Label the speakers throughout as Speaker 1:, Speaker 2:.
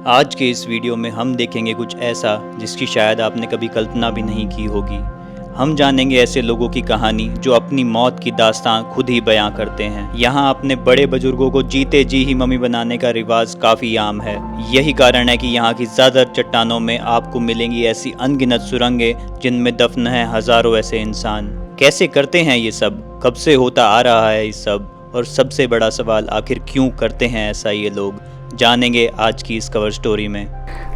Speaker 1: आज के इस वीडियो में हम देखेंगे कुछ ऐसा जिसकी शायद आपने कभी कल्पना भी नहीं की होगी। हम जानेंगे ऐसे लोगों की कहानी जो अपनी मौत की दास्तान खुद ही बयां करते हैं। यहाँ अपने बड़े बुजुर्गों को जीते जी ही मम्मी बनाने का रिवाज काफ़ी आम है। यही कारण है कि यहाँ की ज़्यादातर चट्टानों में आपको मिलेंगी ऐसी अनगिनत सुरंगें जिनमें दफन हैं हज़ारों ऐसे इंसान। कैसे करते हैं ये सब, कब से होता आ रहा है ये सब, और सबसे बड़ा सवाल आखिर क्यों करते हैं ऐसा ये लोग, जानेंगे आज की इस कवर स्टोरी में।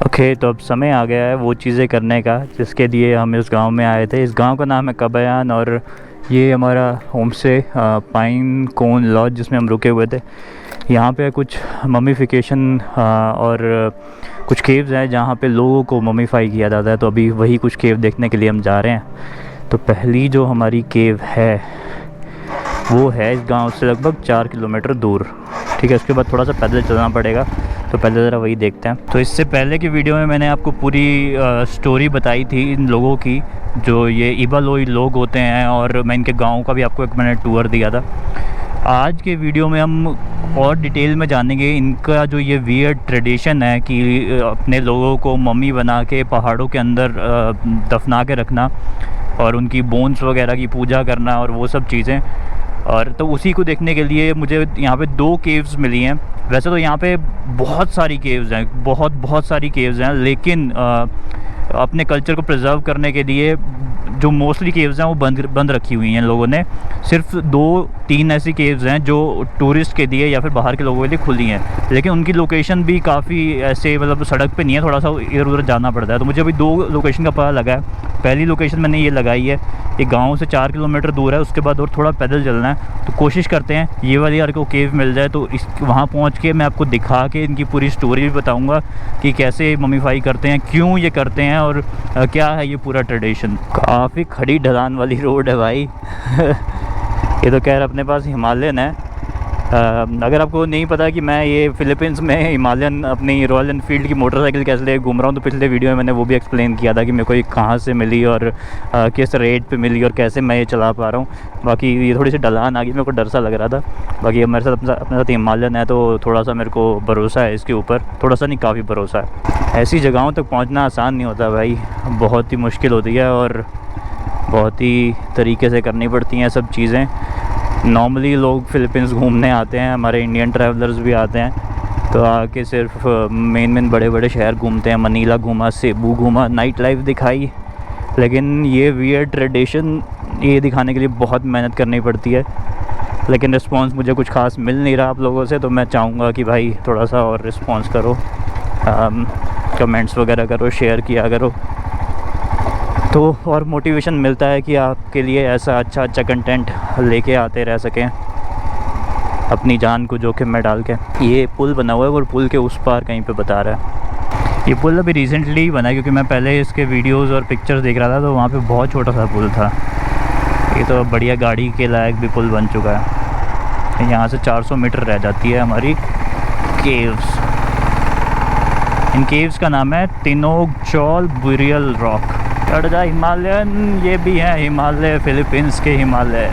Speaker 2: ओके, तो अब समय आ गया है वो चीज़ें करने का जिसके लिए हम इस गांव में आए थे। इस गांव का नाम है कबयान और ये हमारा होम से पाइन कोन लॉज जिसमें हम रुके हुए थे। यहाँ पे कुछ ममीफिकेशन और कुछ केव्स हैं जहाँ पे लोगों को ममीफाई किया जाता है। तो अभी वही कुछ केव देखने के लिए हम जा रहे हैं। तो पहली जो हमारी केव है वो है इस गांव से लगभग 4 किलोमीटर दूर। ठीक है, उसके बाद थोड़ा सा पैदल चलना पड़ेगा, तो पहले ज़रा वही देखते हैं। तो इससे पहले की वीडियो में मैंने आपको पूरी स्टोरी बताई थी इन लोगों की, जो ये इबालोई लोग होते हैं, और मैं इनके गांव का भी आपको एक मैंने टूर दिया था। आज के वीडियो में हम और डिटेल में जानेंगे इनका जो ये वियर्ड ट्रेडिशन है कि अपने लोगों को मम्मी बना के पहाड़ों के अंदर दफना के रखना और उनकी बोन्स वगैरह की पूजा करना और वो सब चीज़ें। और तो उसी को देखने के लिए मुझे यहाँ पे 2 केव्स मिली हैं। वैसे तो यहाँ पे बहुत सारी केव्स हैं, बहुत सारी केव्स हैं, लेकिन अपने कल्चर को प्रिजर्व करने के लिए जो मोस्टली केव्स हैं वो बंद रखी हुई हैं लोगों ने। सिर्फ 2-3 ऐसी केव्स हैं जो टूरिस्ट के लिए या फिर बाहर के लोगों के लिए खुली हैं, लेकिन उनकी लोकेशन भी काफ़ी ऐसे मतलब सड़क पे नहीं है, थोड़ा सा इधर उधर जाना पड़ता है। तो मुझे अभी 2 लोकेशन का पता लगा है। पहली लोकेशन मैंने ये लगाई है, ये गांव से 4 किलोमीटर दूर है, उसके बाद और थोड़ा पैदल चलना है। तो कोशिश करते हैं ये वाली यार को केव मिल जाए, तो इस वहाँ पहुँच के मैं आपको दिखा के इनकी पूरी स्टोरी भी बताऊँगा कि कैसे ममीफाई करते हैं, क्यों ये करते हैं और क्या है ये पूरा ट्रेडिशन। काफ़ी खड़ी ढलान वाली रोड है भाई। ये तो खैर अपने पास हिमालयन है। अगर आपको नहीं पता कि मैं ये फ़िलीपींस में हिमालयन अपनी रॉयल एनफील्ड की मोटरसाइकिल कैसे घूम रहा हूँ, तो पिछले वीडियो में मैंने वो भी एक्सप्लेन किया था कि मेरे को ये कहाँ से मिली और किस रेट पे मिली और कैसे मैं ये चला पा रहा हूँ। बाकी ये थोड़ी सी ढलान आ गई, मेरे को डर सा लग रहा था। बाकी अब मेरे साथ अपने साथ हिमालयन है तो थोड़ा सा मेरे को भरोसा है इसके ऊपर, थोड़ा सा नहीं काफ़ी भरोसा है। ऐसी जगहों तक पहुँचना आसान नहीं होता भाई, बहुत ही मुश्किल होती है और बहुत ही तरीके से करनी पड़ती हैं सब चीज़ें। नॉर्मली लोग फ़िलीपींस घूमने आते हैं, हमारे इंडियन ट्रैवलर्स भी आते हैं, तो आके सिर्फ मेन बड़े शहर घूमते हैं। मनीला घूमा, सेबू घूमा, नाइट लाइफ दिखाई, लेकिन ये वियर्ड ट्रेडिशन ये दिखाने के लिए बहुत मेहनत करनी पड़ती है। लेकिन रिस्पांस मुझे कुछ खास मिल नहीं रहा आप लोगों से, तो मैं चाहूँगा कि भाई थोड़ा सा और रिस्पांस करो, कमेंट्स वगैरह करो, शेयर किया करो, तो और मोटिवेशन मिलता है कि आपके लिए ऐसा अच्छा कंटेंट लेके आते रह सकें अपनी जान को जोखिम में डाल के। ये पुल बना हुआ है और पुल के उस पार कहीं पे बता रहा है। ये पुल अभी रिसेंटली ही बना है, क्योंकि मैं पहले इसके वीडियोस और पिक्चर्स देख रहा था तो वहाँ पे बहुत छोटा सा पुल था। ये तो बढ़िया गाड़ी के लायक भी पुल बन चुका है। यहाँ से 400 मीटर रह जाती है हमारी केव्स। इन केव्स का नाम है तिनोगचोल बुरियल रॉक। हिमालयन ये भी हैं, हिमालय, फ़िलीपींस के हिमालय।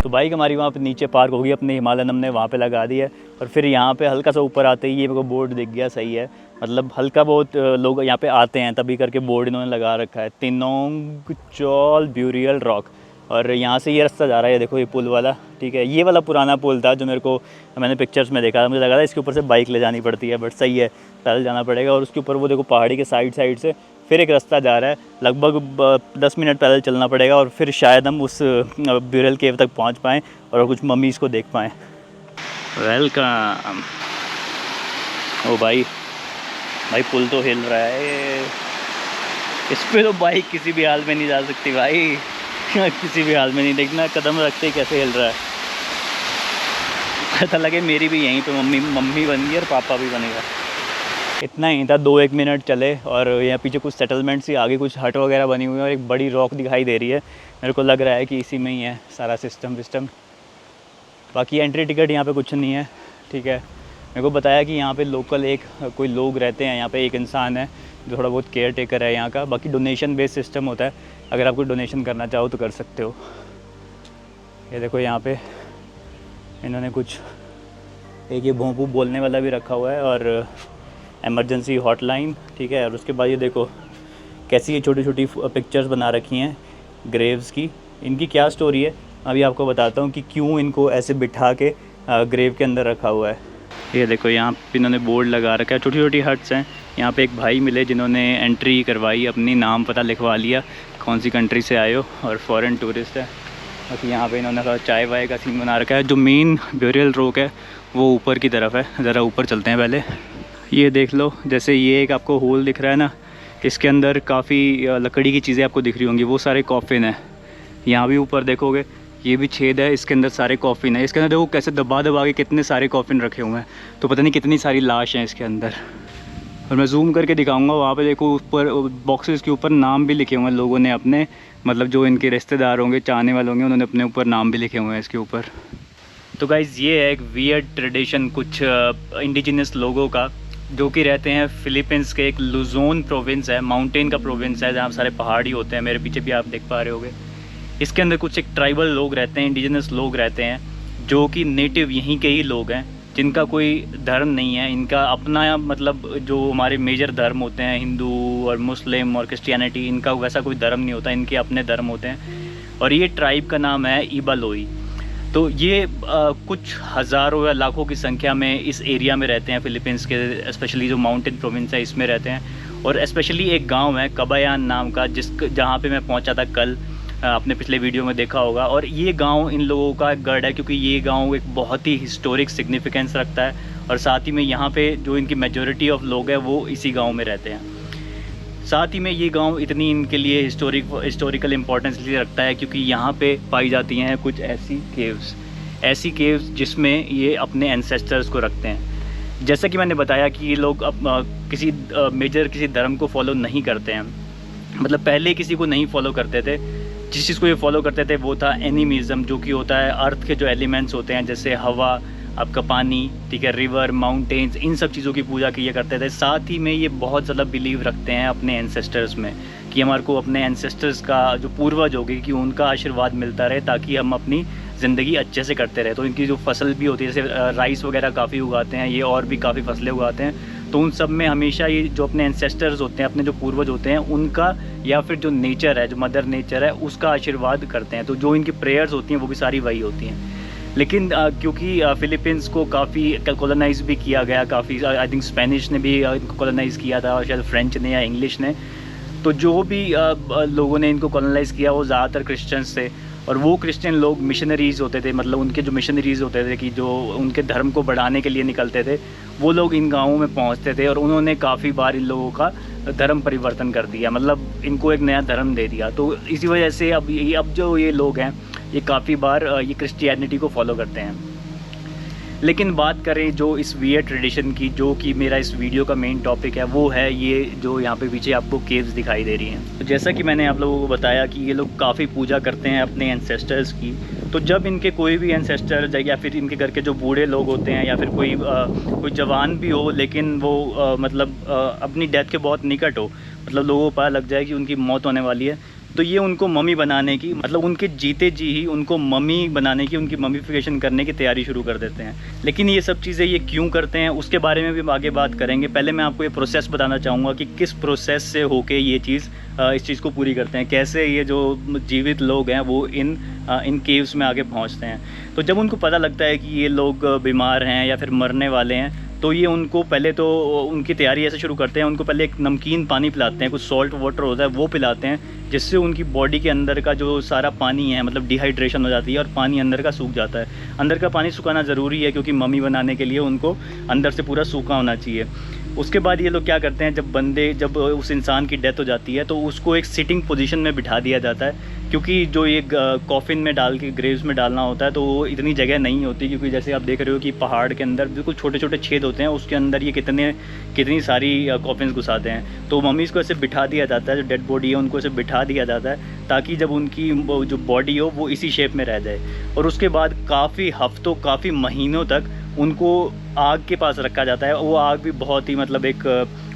Speaker 1: तो बाइक हमारी वहाँ पे नीचे पार्क होगी, अपने हिमालयन हमने वहाँ पे लगा दी है। और फिर यहाँ पे हल्का सा ऊपर आते ही ये मेरे को बोर्ड दिख गया, सही है, मतलब हल्का बहुत लोग यहाँ पे आते हैं तभी करके बोर्ड इन्होंने लगा रखा है, तिनोगचोल बुरियल रॉक। और यहाँ से ये रास्ता जा रहा है, देखो ये पुल वाला, ठीक है। ये वाला पुराना पुल था जो मैंने पिक्चर्स में देखा था, मुझे लगा था इसके ऊपर से बाइक ले जानी पड़ती है, बट सही है, पैदल जाना पड़ेगा। और उसके ऊपर वो देखो पहाड़ी के साइड से फिर एक रास्ता जा रहा है, लगभग 10 मिनट पैदल चलना पड़ेगा और फिर शायद हम उस ब्यूरल केव तक पहुंच पाएँ और कुछ मम्मीज़ को देख पाएँ। वेलकम। ओ भाई पुल तो हिल रहा है, इस पर तो बाइक किसी भी हाल में नहीं जा सकती भाई। किसी भी हाल में नहीं, देखना कदम रखते ही कैसे हिल रहा है। पता लगे मेरी भी यहीं पे मम्मी बन गई और पापा भी बनेगा। इतना ही था, 2-1 मिनट चले और यहाँ पीछे कुछ सेटलमेंट्स ही, आगे कुछ हट वगैरह बनी हुई है और एक बड़ी रॉक दिखाई दे रही है। मेरे को लग रहा है कि इसी में ही है सारा सिस्टम। बाकी एंट्री टिकट यहाँ पे कुछ नहीं है, ठीक है। मेरे को बताया कि यहाँ पे लोकल कोई लोग रहते हैं, यहाँ पे एक इंसान है जो थोड़ा बहुत केयर टेकर है यहाँ का। बाकी डोनेशन बेस्ड सिस्टम होता है, अगर आपको डोनेशन करना चाहो तो कर सकते हो। ये देखो यहाँ पे इन्होंने कुछ एक ये भोंपू बोलने वाला भी रखा हुआ है और इमरजेंसी हॉटलाइन, ठीक है। और उसके बाद ये देखो कैसी ये छोटी छोटी पिक्चर्स बना रखी हैं ग्रेव्स की। इनकी क्या स्टोरी है अभी आपको बताता हूँ कि क्यों इनको ऐसे बिठा के ग्रेव के अंदर रखा हुआ है। ये देखो यहाँ पे इन्होंने बोर्ड लगा रखा है, छोटी छोटी हट्स हैं। यहाँ पे एक भाई मिले जिन्होंने एंट्री करवाई, अपनी नाम पता लिखवा लिया, कौन सी कंट्री से आए हो, और फॉरेन टूरिस्ट है। बाकी यहाँ पे इन्होंने थोड़ा चाय वाय का सीन बना रखा है। जो मेन ब्यूरियल रोक है वो ऊपर की तरफ है, ज़रा ऊपर चलते हैं पहले। ये देख लो, जैसे ये एक आपको होल दिख रहा है ना, इसके अंदर काफ़ी लकड़ी की चीज़ें आपको दिख रही होंगी, वो सारे कॉफ़िन है। यहाँ भी ऊपर देखोगे ये भी छेद है, इसके अंदर सारे कॉफ़िन है। इसके अंदर देखो कैसे दबा दबा के कितने सारे कॉफ़िन रखे हुए हैं, तो पता नहीं कितनी सारी लाश हैं इसके अंदर। और मैं जूम करके दिखाऊंगा, वहाँ पे देखो ऊपर बॉक्सेस के ऊपर नाम भी लिखे हुए हैं लोगों ने अपने, मतलब जो इनके रिश्तेदार होंगे, चाहने वाले होंगे, उन्होंने अपने ऊपर नाम भी लिखे हुए हैं इसके ऊपर। तो गाइज़ ये है एक वियर्ड ट्रेडिशन कुछ इंडिजिनस लोगों का, जो कि रहते हैं फ़िलीपींस के एक लुज़ोन प्रोविंस है, माउंटेन का प्रोविंस है, जहाँ सारे पहाड़ी होते हैं। मेरे पीछे भी आप देख पा रहे होगे। इसके अंदर कुछ एक ट्राइबल लोग रहते हैं, इंडिजिनस लोग रहते हैं, जो कि नेटिव यहीं के ही लोग हैं, जिनका कोई धर्म नहीं है। इनका अपना, मतलब जो हमारे मेजर धर्म होते हैं, हिंदू और मुस्लिम और क्रिश्चियनिटी, इनका वैसा कोई धर्म नहीं होता, इनके अपने धर्म होते हैं। और ये ट्राइब का नाम है इबालोई। तो ये कुछ हज़ारों या लाखों की संख्या में इस एरिया में रहते हैं, फ़िलीपींस के स्पेशली जो माउंटेन प्रोविंस है इसमें रहते हैं। और स्पेशली एक गांव है कबायान नाम का, जहाँ पे मैं पहुंचा था कल, आपने पिछले वीडियो में देखा होगा। और ये गांव इन लोगों का गढ़ है, क्योंकि ये गांव एक बहुत ही हिस्टोरिक सिग्निफिकेंस रखता है। और साथ ही में यहाँ पे जो इनकी मेजॉरिटी ऑफ लोग हैं वो इसी गाँव में रहते हैं। साथ ही में ये गांव इतनी इनके लिए हिस्टोरिकल इम्पोर्टेंस इसलिए रखता है क्योंकि यहाँ पे पाई जाती हैं कुछ ऐसी केव्स जिसमें ये अपने एंसेस्टर्स को रखते हैं। जैसा कि मैंने बताया कि ये लोग अब किसी धर्म को फॉलो नहीं करते हैं, मतलब पहले किसी को नहीं फॉलो करते थे। जिस चीज़ को ये फॉलो करते थे वो था एनिमिज़म, जो कि होता है अर्थ के जो एलिमेंट्स होते हैं, जैसे हवा, आपका पानी, ठीक है, रिवर, माउंटेन्स, इन सब चीज़ों की पूजा किया करते थे। साथ ही में ये बहुत ज़्यादा बिलीव रखते हैं अपने एंसेस्टर्स में, कि हमारे को अपने एंसेस्टर्स का जो पूर्वज हो गए, कि उनका आशीर्वाद मिलता रहे ताकि हम अपनी ज़िंदगी अच्छे से करते रहे। तो इनकी जो फसल भी होती है, जैसे राइस वगैरह काफ़ी उगाते हैं ये, और भी काफ़ी फसलें उगाते हैं। तो उन सब में हमेशा ये जो अपने एंसेस्टर्स होते हैं, अपने जो पूर्वज होते हैं, उनका या फिर जो नेचर है, जो मदर नेचर है, उसका आशीर्वाद करते हैं। तो जो इनकी प्रेयर्स होती हैं वो भी सारी वही होती हैं। लेकिन क्योंकि फ़िलीपींस को काफ़ी कॉलोनाइज भी किया गया, काफ़ी आई थिंक स्पेनिश ने भी इनको कॉलोनाइज़ किया था, और शायद फ्रेंच ने या इंग्लिश ने। तो जो भी लोगों ने इनको कॉलोनाइज़ किया वो ज़्यादातर क्रिश्चियंस थे। और वो क्रिश्चियन लोग मिशनरीज़ होते थे, मतलब उनके जो मिशनरीज़ होते थे कि जो उनके धर्म को बढ़ाने के लिए निकलते थे, वो लोग इन गाँवों में पहुँचते थे और उन्होंने काफ़ी बार इन लोगों का धर्म परिवर्तन कर दिया, मतलब इनको एक नया धर्म दे दिया। तो इसी वजह से अब जो ये लोग हैं ये काफ़ी बार ये क्रिश्चियनिटी को फॉलो करते हैं। लेकिन बात करें जो इस वियर्ड ट्रेडिशन की, जो कि मेरा इस वीडियो का मेन टॉपिक है, वो है ये जो यहाँ पे पीछे आपको केव्स दिखाई दे रही हैं। तो जैसा कि मैंने आप लोगों को बताया कि ये लोग काफ़ी पूजा करते हैं अपने एंसेस्टर्स की। तो जब इनके कोई भी एंसेस्टर या फिर इनके घर के जो बूढ़े लोग होते हैं, या फिर कोई जवान भी हो लेकिन वो मतलब अपनी डेथ के बहुत निकट हो, मतलब लोगों को पता लग जाए कि उनकी मौत होने वाली है, तो ये उनको मम्मी बनाने की, मतलब उनके जीते जी ही उनको मम्मी बनाने की, उनकी मम्मीफिकेशन करने की तैयारी शुरू कर देते हैं। लेकिन ये सब चीज़ें ये क्यों करते हैं उसके बारे में भी हम आगे बात करेंगे। पहले मैं आपको ये प्रोसेस बताना चाहूँगा कि किस प्रोसेस से होके ये चीज़ इस चीज़ को पूरी करते हैं, कैसे ये जो जीवित लोग हैं वो इन केव्स में आगे पहुँचते हैं। तो जब उनको पता लगता है कि ये लोग बीमार हैं या फिर मरने वाले हैं, तो ये उनको पहले तो उनकी तैयारी ऐसे शुरू करते हैं। उनको पहले एक नमकीन पानी पिलाते हैं, कुछ सॉल्ट वाटर होता है वो पिलाते हैं, जिससे उनकी बॉडी के अंदर का जो सारा पानी है, मतलब डिहाइड्रेशन हो जाती है और पानी अंदर का सूख जाता है। अंदर का पानी सुखाना ज़रूरी है क्योंकि मम्मी बनाने के लिए उनको अंदर से पूरा सूखा होना चाहिए। उसके बाद ये लोग क्या करते हैं, जब उस इंसान की डेथ हो जाती है तो उसको एक सिटिंग पोजीशन में बिठा दिया जाता है, क्योंकि जो ये कॉफिन में डाल के ग्रेव्स में डालना होता है तो वो इतनी जगह नहीं होती, क्योंकि जैसे आप देख रहे हो कि पहाड़ के अंदर बिल्कुल छोटे छोटे छेद होते हैं, उसके अंदर ये कितनी सारी कॉफिन्स घुसाते हैं। तो मम्मीज़ को ऐसे बिठा दिया जाता है, जो डेड बॉडी है उनको ऐसे बिठा दिया जाता है, ताकि जब उनकी जो बॉडी हो वो इसी शेप में रह जाए। और उसके बाद काफ़ी हफ्तों, काफ़ी महीनों तक उनको आग के पास रखा जाता है। वो आग भी बहुत ही मतलब एक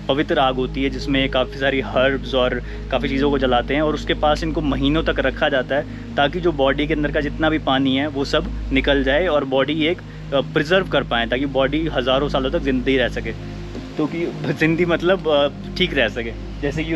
Speaker 1: पवित्र आग होती है, जिसमें काफ़ी सारी हर्ब्स और काफ़ी चीज़ों को जलाते हैं, और उसके पास इनको महीनों तक रखा जाता है ताकि जो बॉडी के अंदर का जितना भी पानी है वो सब निकल जाए और बॉडी एक प्रिजर्व कर पाएँ, ताकि बॉडी हज़ारों सालों तक ज़िंदगी रह सके। तो कि ज़िंदगी मतलब ठीक रह सके। जैसे कि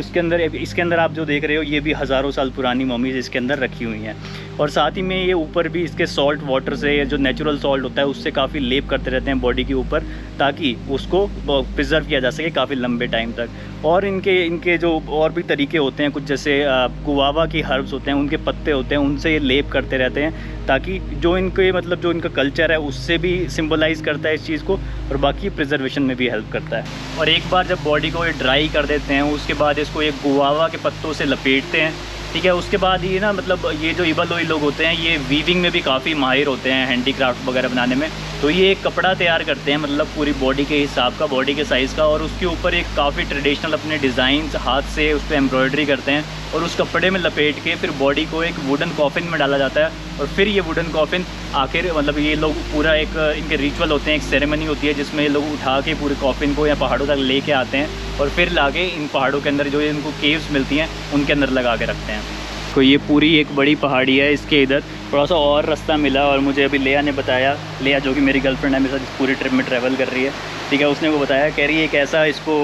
Speaker 1: इसके अंदर आप जो देख रहे हो ये भी हज़ारों साल पुरानी मम्मीज़ इसके अंदर रखी हुई हैं। और साथ ही में ये ऊपर भी इसके सॉल्ट वाटर से, जो नेचुरल सॉल्ट होता है उससे काफ़ी लेप करते रहते हैं बॉडी के ऊपर, ताकि उसको प्रिजर्व किया जा सके काफ़ी लंबे टाइम तक। और इनके जो और भी तरीके होते हैं कुछ, जैसे गुआवा की हर्ब्स होते हैं, उनके पत्ते होते हैं, उनसे ये लेप करते रहते हैं, ताकि जो इनका कल्चर है उससे भी सिंबलाइज़ करता है इस चीज़ को, और बाकी प्रिजर्वेशन में भी हेल्प करता है। और एक बार जब बॉडी को ये ड्राई कर देते हैं, उसके बाद इसको एक गुआवा के पत्तों से लपेटते हैं, ठीक है। उसके बाद ये ना मतलब ये जो इबा लोई लोग होते हैं ये वीविंग में भी काफ़ी माहिर होते हैं, हैंडीक्राफ्ट वगैरह बनाने में। तो ये एक कपड़ा तैयार करते हैं, मतलब पूरी बॉडी के हिसाब का, बॉडी के साइज़ का, और उसके ऊपर एक काफ़ी ट्रेडिशनल अपने डिज़ाइंस हाथ से उस पर एम्ब्रॉयडरी करते हैं, और उस कपड़े में लपेट के फिर बॉडी को एक वुडन कॉफिन में डाला जाता है। और फिर ये वुडन कॉफिन आखिर मतलब ये लोग पूरा एक इनके रिचुअल होते हैं, एक सेरेमनी होती है जिसमें ये लोग उठा के पूरे कॉफिन को या पहाड़ों तक लेके आते हैं, और फिर लाके इन पहाड़ों के अंदर जो इनको केव्स मिलती हैं उनके अंदर लगा के रखते हैं। तो ये पूरी एक बड़ी पहाड़ी है, इसके इधर थोड़ा सा और रास्ता मिला, और मुझे अभी लेया ने बताया, लेया जो कि मेरी गर्लफ्रेंड है, मेरे साथ इस पूरी ट्रिप में ट्रैवल कर रही है, ठीक है। उसने वो बताया, कह रही है एक ऐसा इसको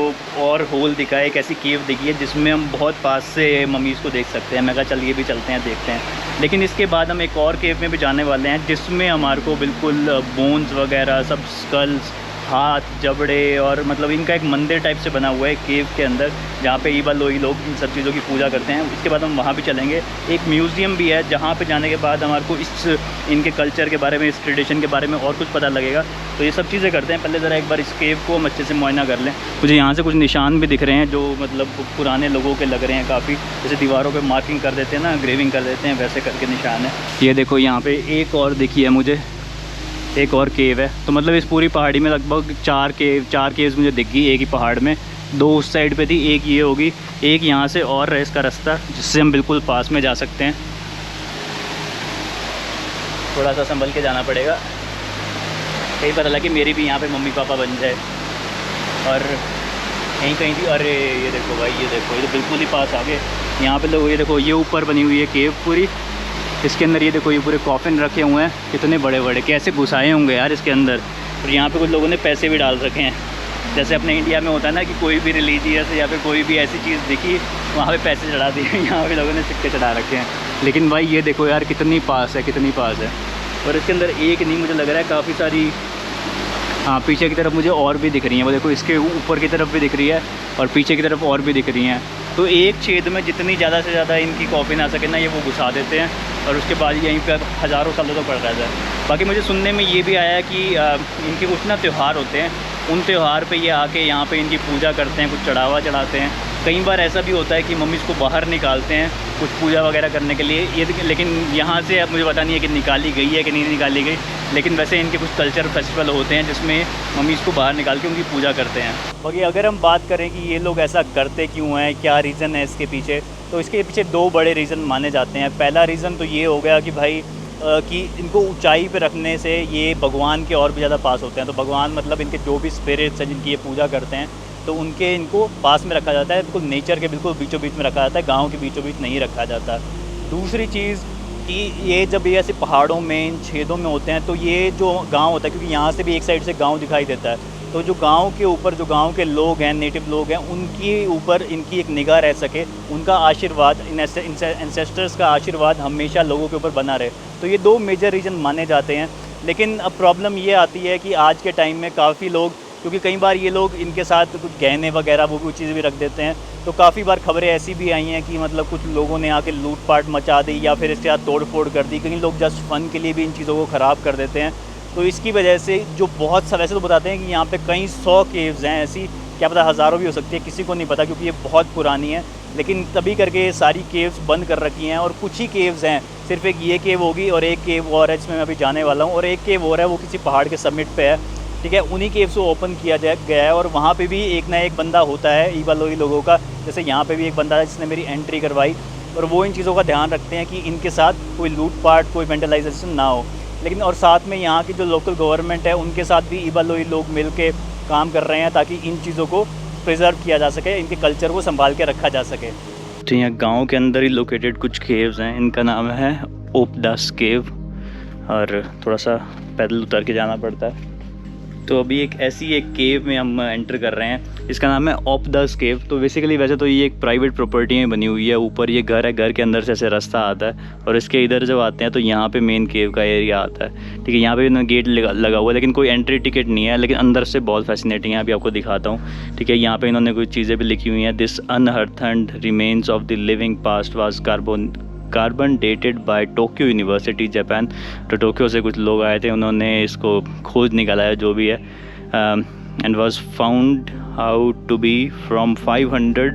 Speaker 1: और होल दिखा है, एक ऐसी केव दिखी है जिसमें हम बहुत पास से मम्मीज़ को देख सकते हैं। मैं कहा चल ये भी चलते हैं, देखते हैं। लेकिन इसके बाद हम एक और केव में भी जाने वाले हैं जिसमें हमारे को बिल्कुल बोन्स वगैरह सब, स्कल्स, हाथ, जबड़े, और मतलब इनका एक मंदिर टाइप से बना हुआ है केव के अंदर, जहाँ पे इबा लोई लोग इन सब चीज़ों की पूजा करते हैं। इसके बाद हम वहाँ भी चलेंगे। एक म्यूज़ियम भी है जहाँ पे जाने के बाद हमारे को इनके कल्चर के बारे में, इस ट्रेडिशन के बारे में और कुछ पता लगेगा। तो ये सब चीज़ें करते हैं। पहले ज़रा एक बार इस केव को हम अच्छे से मुआयना कर लें। मुझे यहाँ से कुछ निशान भी दिख रहे हैं जो मतलब पुराने लोगों के लग रहे हैं काफ़ी, जैसे दीवारों पर मार्किंग कर देते हैं ना, ग्रेविंग कर देते हैं, वैसे करके निशान है। ये देखो यहाँ पर एक और दिखी है मुझे, एक और केव है। तो मतलब इस पूरी पहाड़ी में लगभग चार केव्स मुझे दिख गई एक ही पहाड़ में। दो उस साइड पे थी, एक ये होगी, एक यहाँ से और है इसका रास्ता जिससे हम बिल्कुल पास में जा सकते हैं। थोड़ा सा संभल के जाना पड़ेगा, कहीं पता लगे मेरी भी यहाँ पे मम्मी पापा बन जाए। और यहीं कहीं थी, अरे ये देखो भाई, ये देखो, ये तो बिल्कुल ही पास आ गए। यहाँ पे लोग, ये देखो, ये ऊपर बनी हुई है केव पूरी, इसके अंदर ये देखो ये पूरे कॉफिन रखे हुए हैं, कितने बड़े बड़े, कैसे घुसाए होंगे यार इसके अंदर। और यहाँ पे कुछ लोगों ने पैसे भी डाल रखे हैं, जैसे अपने इंडिया में होता है ना कि कोई भी रिलीजियस या फिर कोई भी ऐसी चीज़ दिखी वहाँ पे पैसे चढ़ा दिए, यहाँ पे लोगों ने सिक्के चढ़ा रखे हैं। लेकिन भाई ये देखो यार कितनी पास है, कितनी पास है। और इसके अंदर एक नहीं, मुझे लग रहा है काफ़ी सारी, हाँ पीछे की तरफ मुझे और भी दिख रही हैं, वो देखो इसके ऊपर की तरफ भी दिख रही है और पीछे की तरफ और भी दिख रही हैं। तो एक छेद में जितनी ज़्यादा से ज़्यादा इनकी कॉफिन आ सके ना, ये वो घुसा देते हैं, और उसके बाद यहीं पर हज़ारों सालों तक पड़ रहा है। बाकी मुझे सुनने में ये भी आया कि इनके कुछ ना त्यौहार होते हैं, उन त्यौहार पे ये आके यहाँ पे इनकी पूजा करते हैं, कुछ चढ़ावा चढ़ाते हैं। कई बार ऐसा भी होता है कि मम्मी इसको बाहर निकालते हैं कुछ पूजा वगैरह करने के लिए, ये लेकिन यहाँ से अब मुझे पता नहीं है कि निकाली गई है कि नहीं निकाली गई। लेकिन वैसे इनके कुछ कल्चर फेस्टिवल होते हैं जिसमें मम्मी इसको बाहर निकाल के उनकी पूजा करते हैं। बाकी अगर हम बात करें कि ये लोग ऐसा करते क्यों हैं, क्या रीज़न है इसके पीछे, तो इसके पीछे दो बड़े रीज़न माने जाते हैं। पहला रीज़न तो ये हो गया कि भाई कि इनको ऊंचाई पे रखने से ये भगवान के और भी ज़्यादा पास होते हैं। तो भगवान मतलब इनके जो भी स्पिरिट्स हैं जिनकी ये पूजा करते हैं, तो इनको पास में रखा जाता है, बिल्कुल नेचर के बिल्कुल बीचों बीच में रखा जाता है, गांव के बीचों बीच नहीं रखा जाता। दूसरी चीज़ कि ये जब ये ऐसे पहाड़ों में, इन छेदों में होते हैं, तो ये जो गांव होता है, क्योंकि यहाँ से भी एक साइड से गांव दिखाई देता है, तो जो गांव के ऊपर जो गांव के लोग हैं, नेटिव लोग हैं, उनके ऊपर इनकी एक निगाह रह सके, उनका आशीर्वाद, एंसेस्टर्स का आशीर्वाद हमेशा लोगों के ऊपर बना रहे। तो ये दो मेजर रीज़न माने जाते हैं। लेकिन अब प्रॉब्लम ये आती है कि आज के टाइम में काफ़ी लोग, क्योंकि कई बार ये लोग इनके साथ कुछ गहने वगैरह वो भी चीज़ें भी रख देते हैं, तो काफ़ी बार खबरें ऐसी भी आई हैं कि मतलब कुछ लोगों ने आके लूटपाट मचा दी या फिर इसके साथ तोड़-फोड़ कर दी। कई लोग जस्ट फ़न के लिए भी इन चीज़ों को ख़राब कर देते हैं। तो इसकी वजह से जो बहुत सा, वैसे तो बताते हैं कि यहाँ पे कई 100 केव्स हैं, ऐसी क्या पता हज़ारों भी हो सकती है, किसी को नहीं पता क्योंकि ये बहुत पुरानी है। लेकिन तभी करके ये सारी केव्स बंद कर रखी हैं, और कुछ ही केव्स हैं, सिर्फ एक ये केव होगी और एक केव और है जिसमें मैं अभी जाने वाला हूँ, और एक केव और है वो किसी पहाड़ के समिट पे है, ठीक है। उन्हीं केव्स को ओपन किया गया है, और वहाँ पे भी एक ना एक बंदा होता है इबा लोई लोगों का। जैसे यहाँ पे भी एक बंदा है जिसने मेरी एंट्री करवाई, और वो इन चीज़ों का ध्यान रखते हैं कि इनके साथ कोई लूटपाट, कोई वेंडलाइजेशन ना हो। लेकिन और साथ में यहाँ की जो लोकल गवर्नमेंट है उनके साथ भी इबा लोई लोग मिल के काम कर रहे हैं ताकि इन चीज़ों को प्रिजर्व किया जा सके, इनके कल्चर को संभाल के रखा जा सके। तो यहाँ गांव के अंदर ही लोकेटेड कुछ केव्स हैं, इनका नाम है ओपदास केव, और थोड़ा सा पैदल उतर के जाना पड़ता है। तो अभी एक ऐसी एक केव में हम एंटर कर रहे हैं, इसका नाम है ऑपदस केव। तो बेसिकली वैसे तो ये एक प्राइवेट प्रॉपर्टी में बनी हुई है, ऊपर ये घर है, घर के अंदर से ऐसे रास्ता आता है और इसके इधर जब आते हैं तो यहाँ पे मेन केव का एरिया आता है। ठीक है, यहाँ पे गेट लगा हुआ है लेकिन कोई एंट्री टिकट नहीं है, लेकिन अंदर से बहुत फैसिनेटिंग है, अभी आपको दिखाता हूँ। ठीक है, यहाँ पे इन्होंने कुछ चीज़ें भी लिखी हुई हैं। This unearthed remains of the living past was carbon dated by Tokyo University Japan. तो टोक्यो से कुछ लोग आए थे, उन्होंने इसको खोज निकाला है जो भी है, and was found out to be from 500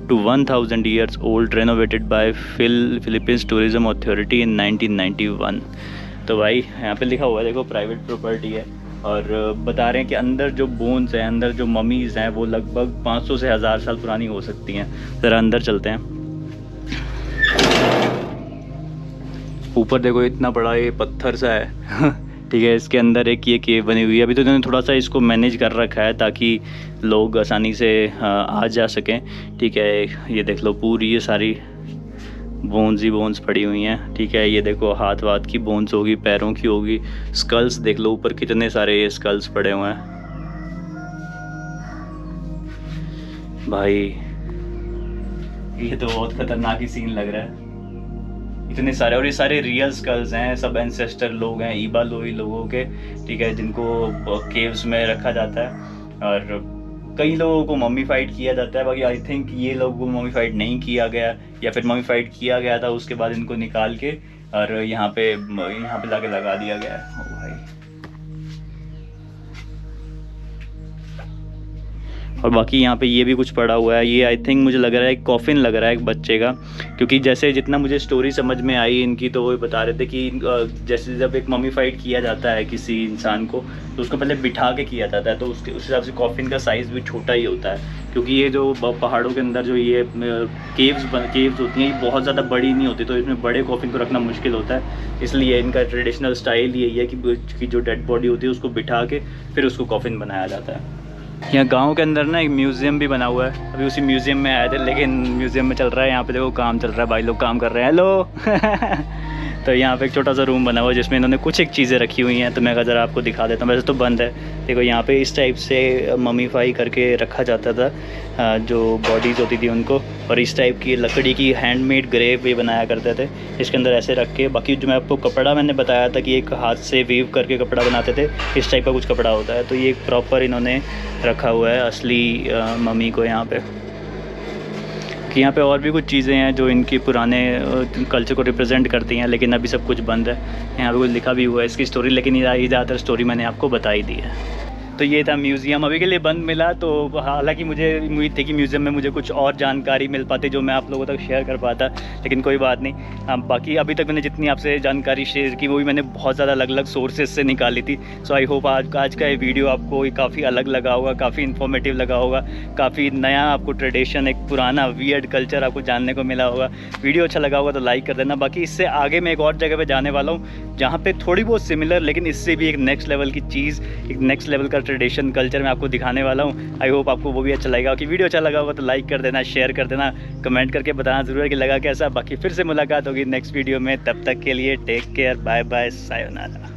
Speaker 1: to 1000 years old, renovated by Philippines tourism authority in 1991। तो भाई यहाँ पे लिखा हुआ है, देखो प्राइवेट प्रॉपर्टी है और बता रहे हैं कि अंदर जो बोन्स हैं, अंदर जो ममीज़ हैं वो लगभग 500 से 1000 साल पुरानी हो सकती हैं। ज़रा अंदर चलते हैं। ऊपर देखो इतना बड़ा ये पत्थर सा है ठीक है, इसके अंदर एक ये केव बनी हुई है। अभी तो इन्होंने थोड़ा सा इसको मैनेज कर रखा है ताकि लोग आसानी से आ जा सकें। ठीक है, ये देख लो पूरी ये सारी बोन्स ही बोन्स पड़ी हुई हैं। ठीक है, ये देखो हाथ वाथ की बोन्स होगी, पैरों की होगी, स्कल्स देख लो ऊपर कितने सारे ये स्कल्स पड़े हुए हैं भाई। ये तो बहुत खतरनाक ही सीन लग रहा है, इतने सारे, और ये सारे रियल स्कल्स हैं, सब एंसेस्टर लोग हैं, ईबा लोई लोगों के। ठीक है, जिनको केव्स में रखा जाता है और कई लोगों को मम्मीफाइड किया जाता है। बाकी आई थिंक ये लोगों को मम्मीफाइड नहीं किया गया, या फिर मम्मीफाइड किया गया था, उसके बाद इनको निकाल के और यहाँ पे लाके लगा दिया गया है। ओ भाई, और बाकी यहाँ पे ये भी कुछ पड़ा हुआ है। ये आई थिंक मुझे लग रहा है एक कॉफिन लग रहा है एक बच्चे का, क्योंकि जैसे जितना मुझे स्टोरी समझ में आई इनकी, तो वो बता रहे थे कि जैसे जब एक मम्मीफाइड किया जाता है किसी इंसान को तो उसको पहले बिठा के किया जाता है, तो उसके उस हिसाब से कॉफिन का साइज़ भी छोटा ही होता है। क्योंकि ये जो पहाड़ों के अंदर जो ये केव्स होती हैं ये बहुत ज़्यादा बड़ी नहीं होती, तो इसमें बड़े कॉफिन को रखना मुश्किल होता है। इसलिए इनका ट्रेडिशनल स्टाइल यही है कि जो डेड बॉडी होती है उसको बिठा के फिर उसको कॉफिन बनाया जाता है। यहाँ गांव के अंदर ना एक म्यूज़ियम भी बना हुआ है, अभी उसी म्यूज़ियम में आए थे, लेकिन म्यूज़ियम में चल रहा है, यहाँ पे देखो काम चल रहा है, भाई लोग काम कर रहे हैं। हेलो तो यहाँ पे एक छोटा सा रूम बना हुआ है जिसमें इन्होंने कुछ एक चीज़ें रखी हुई हैं, तो मैं ज़रा आपको दिखा देता हूँ। वैसे तो बंद है, देखो यहाँ पे इस टाइप से ममीफाई करके रखा जाता था जो बॉडीज़ होती थी उनको, और इस टाइप की लकड़ी की हैंडमेड ग्रेव भी बनाया करते थे इसके अंदर ऐसे रख के। बाकी जो मैं आपको कपड़ा मैंने बताया था कि एक हाथ से वीव करके कपड़ा बनाते थे, इस टाइप का कुछ कपड़ा होता है। तो ये एक प्रॉपर इन्होंने रखा हुआ है असली मम्मी को यहाँ पे। कि यहाँ पे और भी कुछ चीज़ें हैं जो इनकी पुराने कल्चर को रिप्रेजेंट करती हैं, लेकिन अभी सब कुछ बंद है। यहाँ पे कुछ लिखा भी हुआ है इसकी स्टोरी, लेकिन ये ज़्यादातर स्टोरी मैंने आपको बताई दी है। तो ये था म्यूज़ियम, अभी के लिए बंद मिला। तो हालांकि मुझे उम्मीद थी कि म्यूज़ियम में मुझे कुछ और जानकारी मिल पाती जो मैं आप लोगों तक शेयर कर पाता, लेकिन कोई बात नहीं। बाकी अभी तक मैंने जितनी आपसे जानकारी शेयर की वो भी मैंने बहुत ज़्यादा अलग अलग सोर्सेज से निकाली थी। सो आई होप आज का ये वीडियो आपको काफ़ी अलग लगा होगा, काफ़ी इन्फॉर्मेटिव लगा होगा, काफ़ी नया आपको ट्रेडिशन, एक पुराना वियर्ड कल्चर आपको जानने को मिला होगा। वीडियो अच्छा लगा होगा तो लाइक कर देना। बाकी इससे आगे मैं एक और जगह पर जाने वाला हूँ जहाँ पर थोड़ी बहुत सिमिलर, लेकिन इससे भी एक नेक्स्ट लेवल की चीज़, एक नेक्स्ट लेवल का ट्रेडिशन कल्चर मैं आपको दिखाने वाला हूँ। आई होप आपको वो भी अच्छा लगेगा। कि वीडियो अच्छा लगा होगा तो लाइक कर देना, शेयर कर देना, कमेंट करके बताना ज़रूर कि लगा कैसा। बाकी फिर से मुलाकात होगी नेक्स्ट वीडियो में, तब तक के लिए take care, bye bye, sayonara.